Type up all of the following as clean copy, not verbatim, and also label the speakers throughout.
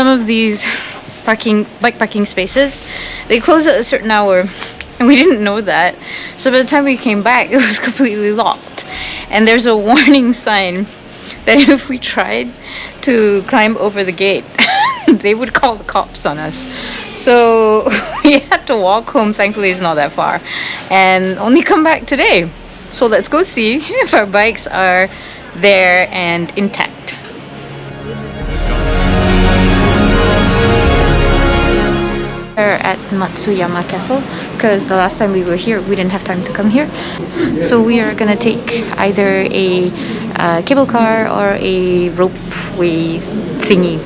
Speaker 1: some of these bike parking spaces, they close at a certain hour, and we didn't know that. So by the time we came back, it was completely locked, and there's a warning sign that if we tried to climb over the gate, they would call the cops on us. So we had to walk home. Thankfully it's not that far, and only come back today. So let's go see if our bikes are there and intact. We're at Matsuyama Castle because the last time we were here we didn't have time to come here, so we are gonna take either a cable car or a ropeway thingy.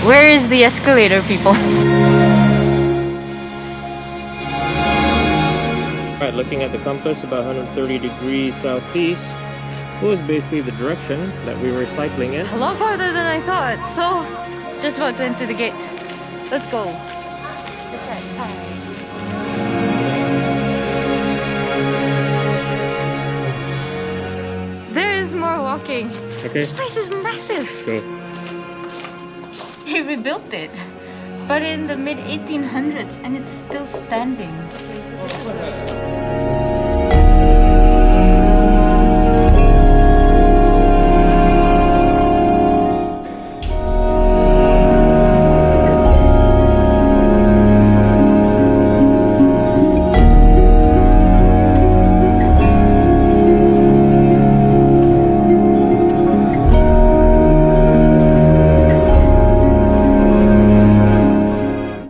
Speaker 1: Where is the escalator, people?
Speaker 2: Alright, looking at the compass, about 130 degrees southeast was basically the direction that we were cycling in.
Speaker 1: A lot farther than I thought. So, just about to enter the gate. Let's go. There is more walking.
Speaker 2: Okay.
Speaker 1: This place is massive.
Speaker 2: Go.
Speaker 1: They rebuilt it, but in the mid 1800s, and it's still standing.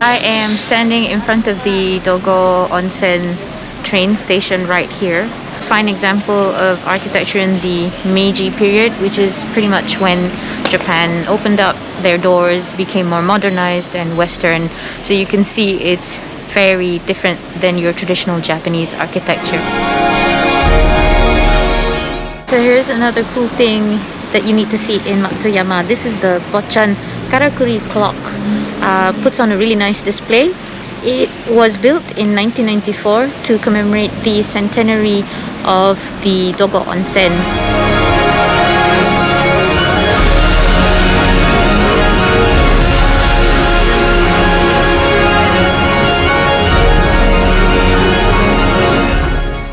Speaker 1: I am standing in front of the Dogo Onsen train station right here. Fine example of architecture in the Meiji period, which is pretty much when Japan opened up their doors, became more modernized and Western. So you can see it's very different than your traditional Japanese architecture. So here's another cool thing that you need to see in Matsuyama. This is the Bochan Karakuri clock. Puts on a really nice display. It was built in 1994 to commemorate the centenary of the Dogo Onsen.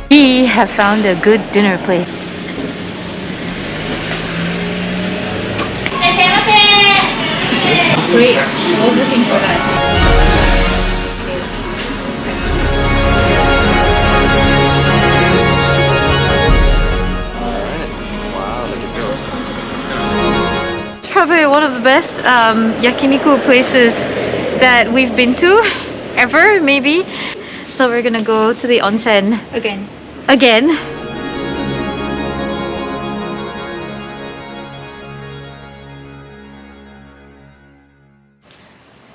Speaker 1: We have found a good dinner place. Great, I was looking for that.
Speaker 2: Alright. Wow, look at those.
Speaker 1: It's probably one of the best yakiniku places that we've been to ever, maybe. So we're gonna go to the onsen again.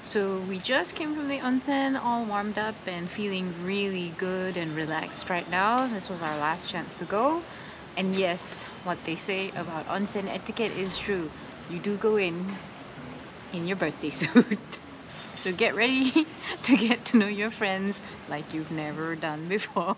Speaker 1: So we just came from the onsen, all warmed up and feeling really good and relaxed right now. This was our last chance to go. And yes, what they say about onsen etiquette is true. You do go in your birthday suit. So get ready to get to know your friends like you've never done before.